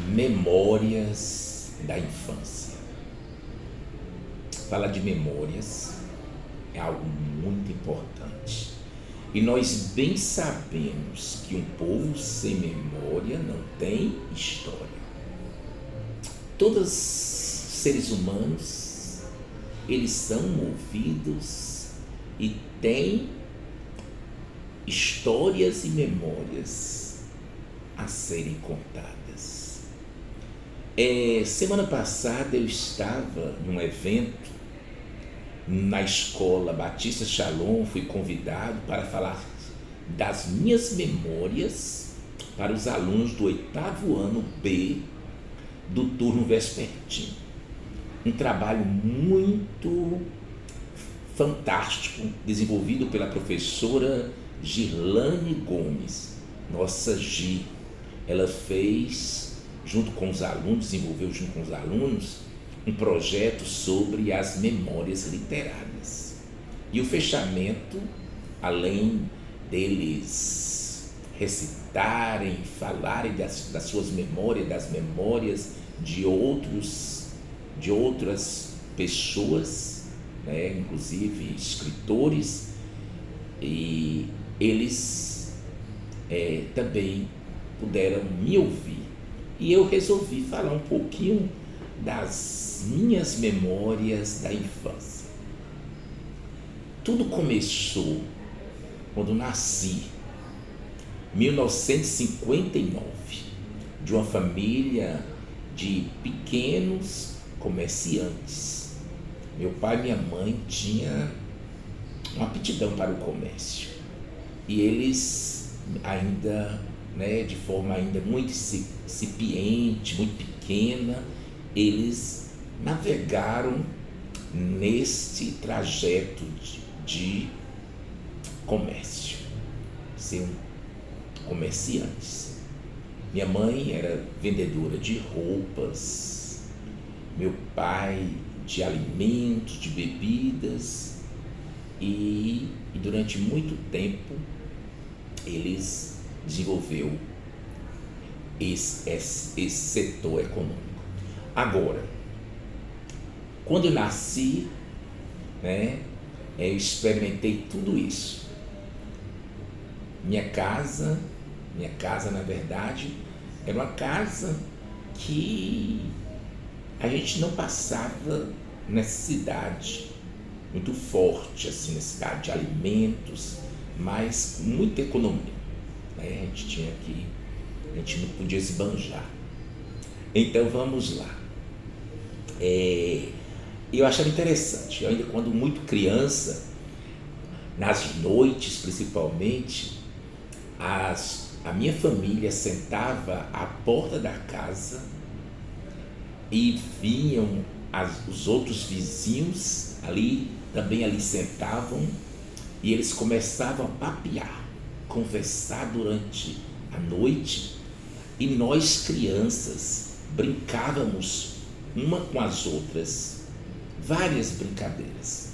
Memórias da infância. Falar de memórias é algo muito importante. E nós bem sabemos que um povo sem memória não tem história. Todos os seres humanos, eles são movidos e têm histórias e memórias a serem contadas. Semana passada eu estava num evento na escola Batista Shalom, fui convidado para falar das minhas memórias para os alunos do 8º ano B do turno vespertino. Um trabalho muito fantástico, desenvolvido pela professora Girlane Gomes, nossa Gi. Ela fez, junto com os alunos, desenvolveu junto com os alunos, um projeto sobre as memórias literárias. E o fechamento, além deles recitarem, falarem das suas memórias, das memórias de outras pessoas, né, inclusive escritores, e eles também puderam me ouvir. E eu resolvi falar um pouquinho das minhas memórias da infância. Tudo começou quando nasci, em 1959, de uma família de pequenos comerciantes. Meu pai e minha mãe tinham uma aptidão para o comércio. E eles ainda, de forma ainda muito incipiente, muito pequena, eles navegaram neste trajeto de comércio, ser comerciantes. Minha mãe era vendedora de roupas, meu pai de alimentos, de bebidas, e durante muito tempo eles desenvolveu esse setor econômico. Agora, quando eu nasci, eu experimentei tudo isso. Minha casa, na verdade, era uma casa que a gente não passava necessidade muito forte, assim, necessidade de alimentos, mas muita economia. A gente não podia esbanjar. Então vamos lá. Eu achava interessante, eu ainda quando muito criança, nas noites principalmente, a minha família sentava à porta da casa e vinham os outros vizinhos também ali sentavam, e eles começavam a papear, conversar durante a noite, e nós crianças brincávamos uma com as outras, várias brincadeiras,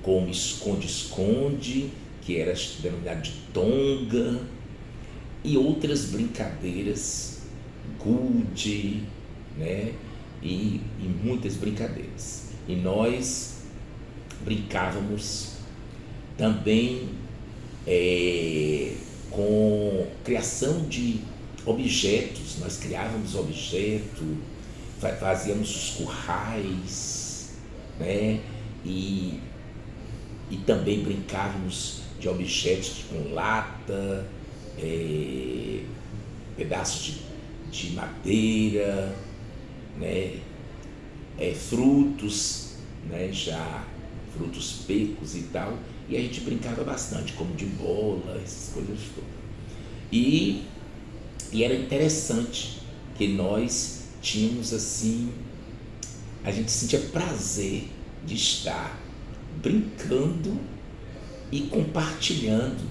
como esconde-esconde, que era denominado de tonga, e outras brincadeiras, gude, e muitas brincadeiras. E nós brincávamos também com criação de objetos. Nós criávamos objetos, fazíamos os currais, e também brincávamos de objetos com lata, pedaços de madeira, frutos, já frutos secos e tal, e a gente brincava bastante, como de bola, essas coisas todas. E era interessante que nós tínhamos assim, a gente sentia prazer de estar brincando e compartilhando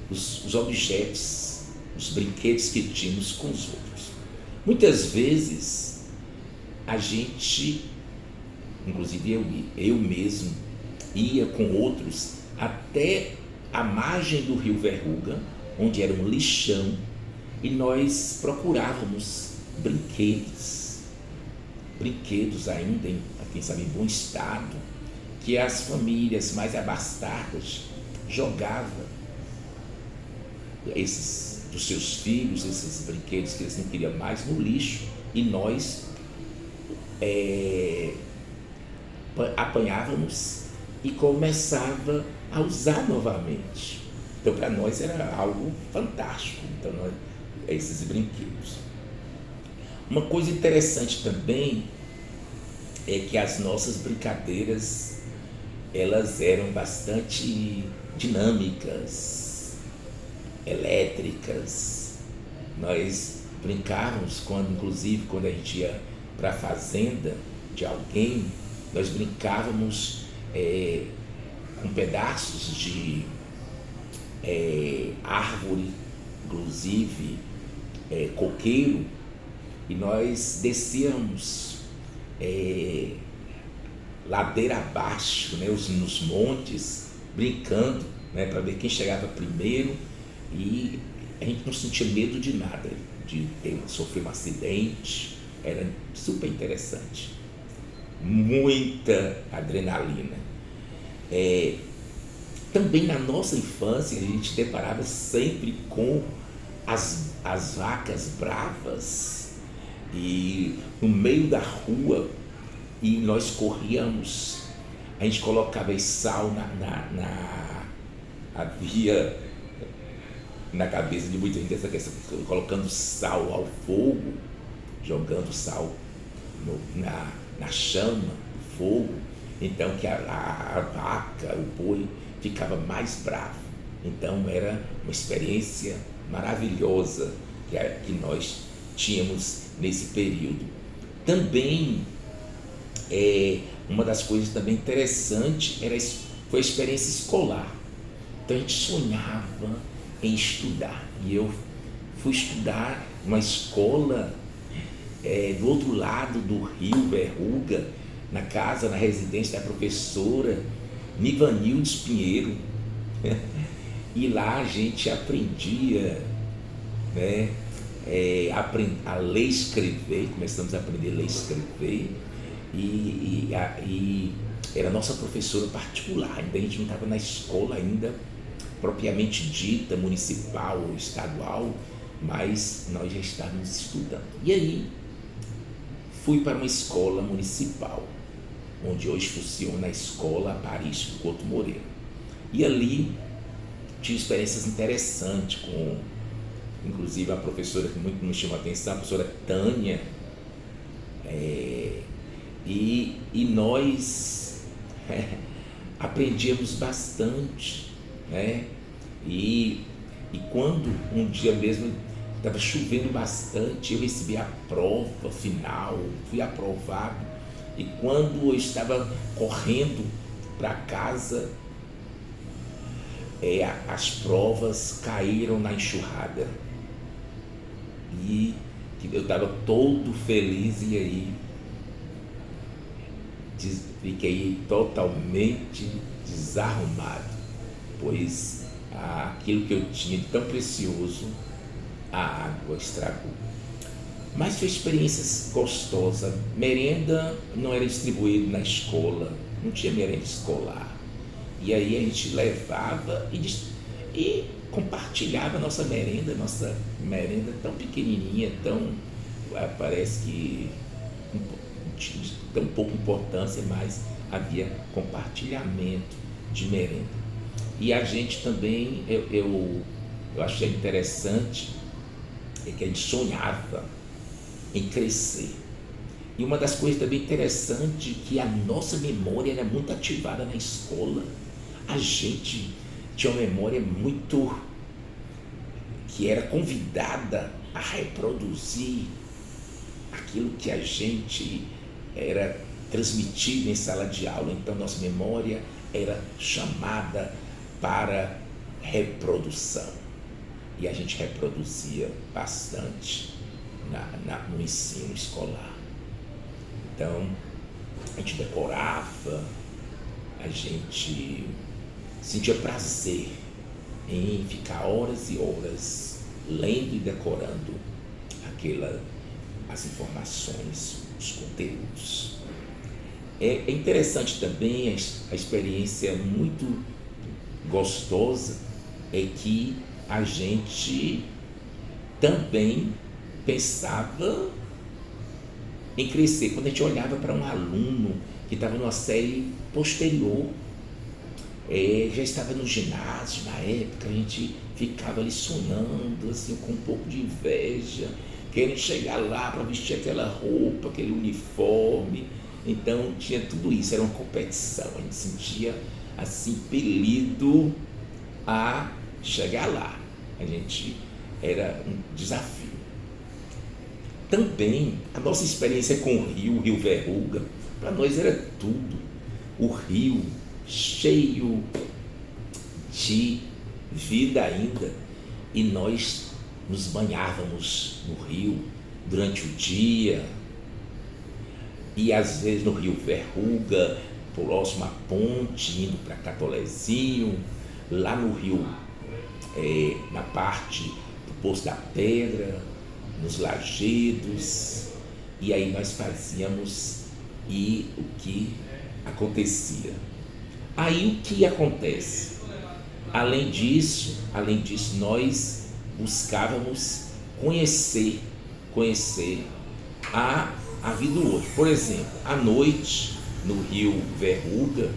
os objetos, os brinquedos que tínhamos com os outros. Muitas vezes a gente, inclusive eu mesmo, ia com outros até a margem do rio Verruga, onde era um lixão, e nós procurávamos brinquedos, brinquedos ainda, quem sabe, em bom estado, que as famílias mais abastadas jogavam dos seus filhos, esses brinquedos que eles não queriam mais, no lixo, e nós apanhávamos e começava a usar novamente. Então, para nós era algo fantástico, então, esses brinquedos. Uma coisa interessante também é que as nossas brincadeiras, elas eram bastante dinâmicas, elétricas. Nós brincávamos, inclusive quando a gente ia para a fazenda de alguém, nós brincávamos com pedaços de árvore, inclusive coqueiro, e nós descíamos ladeira abaixo, né, nos montes, brincando, né, para ver quem chegava primeiro, e a gente não sentia medo de nada, de sofrer um acidente. Era super interessante, muita adrenalina. Também na nossa infância a gente deparava sempre com as vacas bravas, e no meio da rua, e nós corríamos, a gente colocava sal havia na cabeça de muita gente essa questão, colocando sal ao fogo, jogando sal na chama do fogo, então que a vaca, o boi ficava mais bravo. Então era uma experiência maravilhosa que nós tínhamos nesse período. Também uma das coisas também interessantes foi a experiência escolar. Então a gente sonhava em estudar, e eu fui estudar numa escola do outro lado do rio Verruga, na residência da professora Nivanildes Pinheiro. E lá a gente aprendia, né, a ler e escrever, começamos a aprender a ler e escrever, e era nossa professora particular, ainda a gente não estava na escola ainda propriamente dita, municipal ou estadual, mas nós já estávamos estudando. E aí fui para uma escola municipal, onde hoje funciona a Escola Paris Couto Moreira. E ali tive experiências interessantes com, inclusive, a professora que muito nos chamou a atenção, a professora Tânia, e nós aprendíamos bastante, né? E quando um dia mesmo estava chovendo bastante, eu recebi a prova final, fui aprovado, e quando eu estava correndo para casa, as provas caíram na enxurrada, e eu estava todo feliz, e aí fiquei totalmente desarrumado, pois aquilo que eu tinha de tão precioso, a água estragou. Mas foi experiências gostosas. Merenda não era distribuída na escola, não tinha merenda escolar. E aí a gente levava e compartilhava nossa merenda tão pequenininha, parece que tão pouca importância, mas havia compartilhamento de merenda. E a gente também, eu achei interessante, que a gente sonhava em crescer. E uma das coisas também interessantes, que a nossa memória era muito ativada na escola. A gente tinha uma memória muito, que era convidada a reproduzir aquilo que a gente era transmitido em sala de aula. Então nossa memória era chamada para reprodução, e a gente reproduzia bastante no ensino escolar. Então a gente decorava, a gente sentia prazer em ficar horas e horas lendo e decorando as informações, os conteúdos. É interessante também a experiência muito gostosa é que a gente também pensava em crescer. Quando a gente olhava para um aluno que estava numa série posterior, já estava no ginásio na época, a gente ficava ali sonhando, assim, com um pouco de inveja, querendo chegar lá para vestir aquela roupa, aquele uniforme. Então tinha tudo isso, era uma competição, a gente sentia assim impelido a chegar lá. A gente era um desafio. Também a nossa experiência com o Rio Verruga, para nós era tudo. O rio cheio de vida ainda, e nós nos banhávamos no rio durante o dia, e às vezes no Rio Verruga, próximo à ponte, indo para Catolezinho, lá no rio, na parte do Poço da Pedra, nos lajedos, e aí nós fazíamos, e o que acontecia? Aí o que acontece? Além disso, nós buscávamos conhecer a vida do outro. Por exemplo, à noite, no Rio Verruga,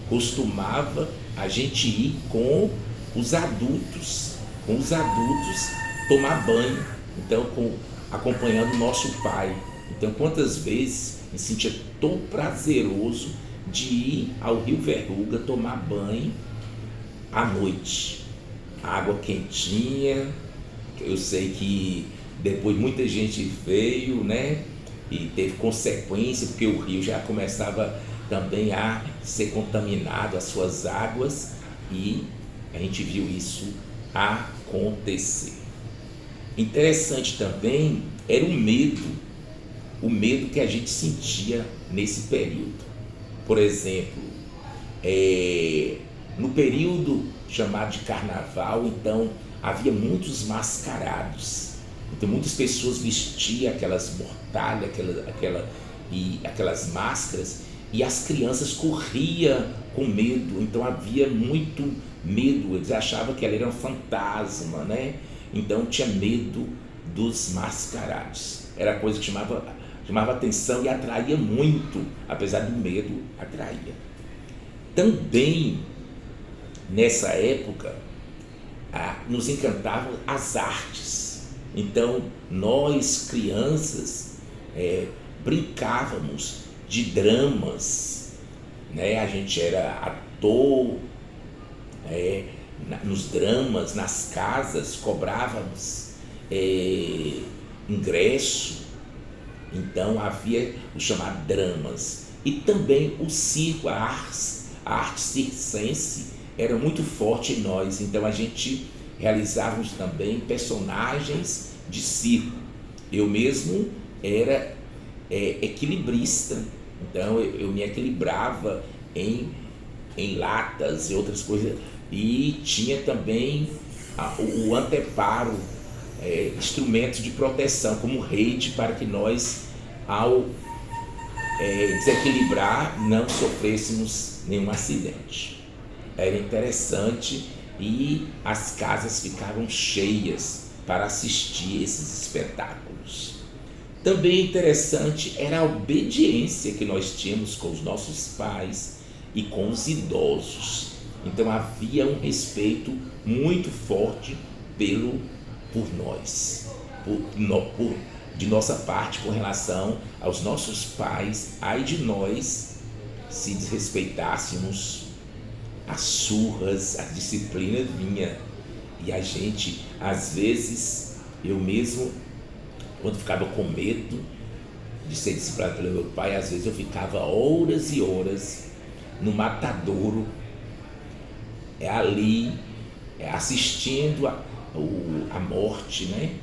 costumava a gente ir com os adultos tomar banho, então acompanhando o nosso pai. Então, quantas vezes me sentia tão prazeroso de ir ao Rio Verruga tomar banho à noite, água quentinha. Eu sei que depois muita gente veio, né, e teve consequência, porque o rio já começava também a ser contaminado, as suas águas, e a gente viu isso acontecer. Interessante também era o medo que a gente sentia nesse período. Por exemplo, no período chamado de carnaval, então havia muitos mascarados. Então muitas pessoas vestiam aquelas mortalhas, aquelas máscaras, e as crianças corriam com medo. Então havia muito medo, eles achavam que ela era um fantasma, né? Então tinha medo dos mascarados. Era coisa que chamava atenção e atraía muito, apesar do medo, atraía. Também nessa época nos encantavam as artes. Então nós crianças brincávamos de dramas, né? A gente era ator, nos dramas, nas casas cobrávamos ingresso. Então havia o chamado dramas. E também o circo, a arte circense era muito forte em nós. Então a gente realizávamos também personagens de circo. Eu mesmo era equilibrista, então eu me equilibrava em latas e outras coisas, e tinha também o anteparo, instrumentos de proteção como rede, para que nós, ao desequilibrar, não sofrêssemos nenhum acidente. Era interessante, e as casas ficavam cheias para assistir esses espetáculos. Também interessante era a obediência que nós tínhamos com os nossos pais e com os idosos. Então havia um respeito muito forte por nós, de nossa parte, com relação aos nossos pais. Ai de nós se desrespeitássemos, as surras, a disciplina vinha, e a gente, às vezes, eu mesmo, quando ficava com medo de ser disciplinado pelo meu pai, às vezes eu ficava horas e horas no matadouro, ali, assistindo a morte, né,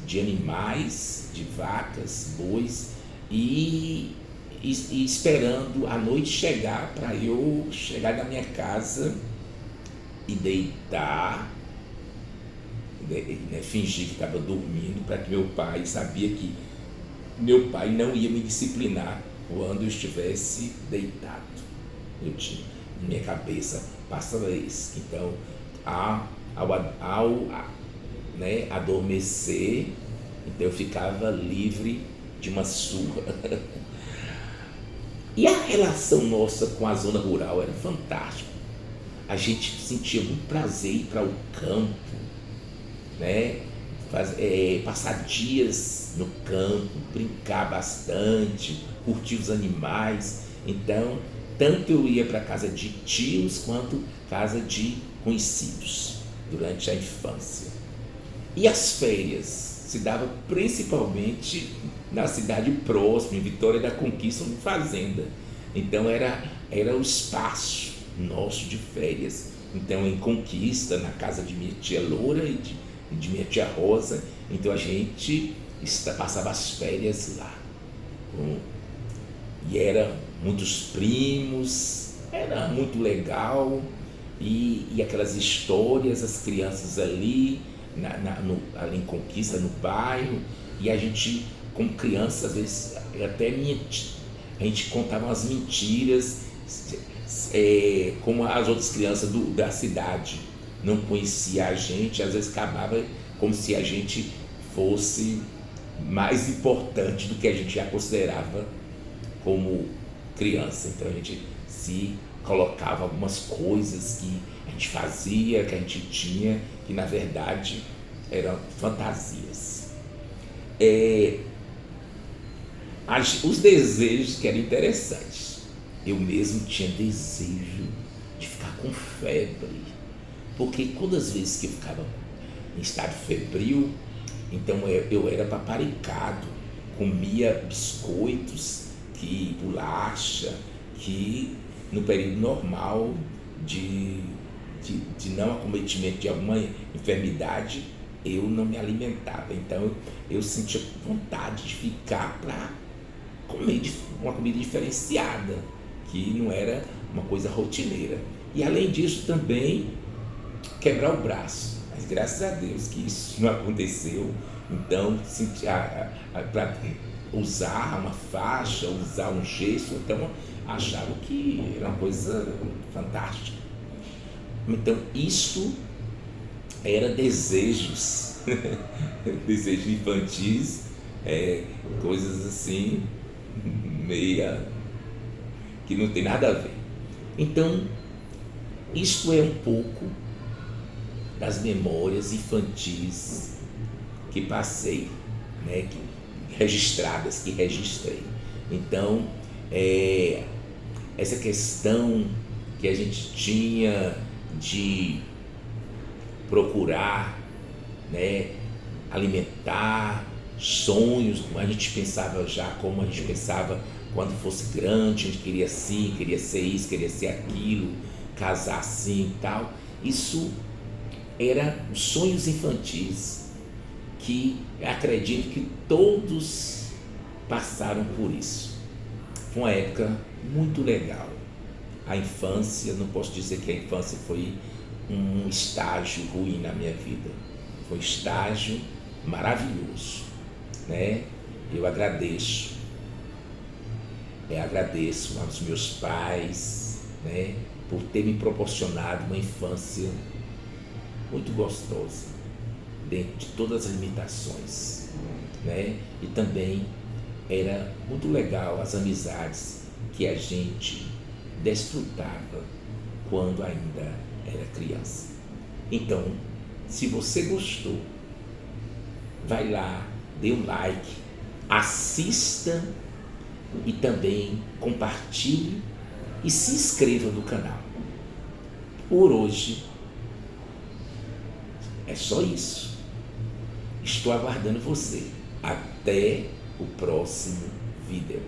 de animais, de vacas, bois, e esperando a noite chegar para eu chegar na minha casa e deitar, né, fingir que estava dormindo, para que meu pai sabia que meu pai não ia me disciplinar quando eu estivesse deitado. Eu tinha, na minha cabeça passava isso. Então, ao adormecer, então eu ficava livre de uma surra. E a relação nossa com a zona rural era fantástica. A gente sentia muito prazer ir para o campo, né? Passar dias no campo, brincar bastante, curtir os animais. Então, tanto eu ia para casa de tios quanto casa de conhecidos durante a infância. E as férias se dava principalmente na cidade próxima, em Vitória da Conquista, uma fazenda. Então era o espaço nosso de férias. Então em Conquista, na casa de minha tia Loura e de minha tia Rosa, então a gente passava as férias lá. E eram muitos primos, era muito legal. E aquelas histórias, as crianças ali, ali em Conquista, no bairro, e a gente, como criança, às vezes, a gente contava umas mentiras, como as outras crianças da cidade não conheciam a gente, às vezes acabava como se a gente fosse mais importante do que a gente já considerava como criança. Então a gente se colocava algumas coisas que a gente fazia, que a gente tinha, que na verdade eram fantasias. Os desejos que eram interessantes. Eu mesmo tinha desejo de ficar com febre, porque todas as vezes que eu ficava em estado febril, então eu era paparicado, comia biscoitos, bolacha, que no período normal de não acometimento de alguma enfermidade, eu não me alimentava. Então eu sentia vontade de ficar para comer uma comida diferenciada, que não era uma coisa rotineira. E além disso também quebrar o braço. Mas graças a Deus que isso não aconteceu. Então para usar uma faixa, usar um gesso, então achavam que era uma coisa fantástica. Então isso era desejos, desejos infantis, coisas assim, meia que não tem nada a ver. Então, isto é um pouco das memórias infantis que passei, né, que registrei. Então, essa questão que a gente tinha de procurar, né, alimentar sonhos, como a gente pensava quando fosse grande, a gente queria assim, queria ser isso, queria ser aquilo, casar assim e tal. Isso era os sonhos infantis que acredito que todos passaram por isso. Foi uma época muito legal. A infância, não posso dizer que a infância foi um estágio ruim na minha vida. Foi um estágio maravilhoso, né? Eu agradeço aos meus pais, né, por ter me proporcionado uma infância muito gostosa, dentro de todas as limitações, né? E também era muito legal as amizades que a gente desfrutava quando ainda era criança. Então, se você gostou, vai lá, dê um like, assista e também compartilhe e se inscreva no canal. Por hoje é só isso. Estou aguardando você. Até o próximo vídeo.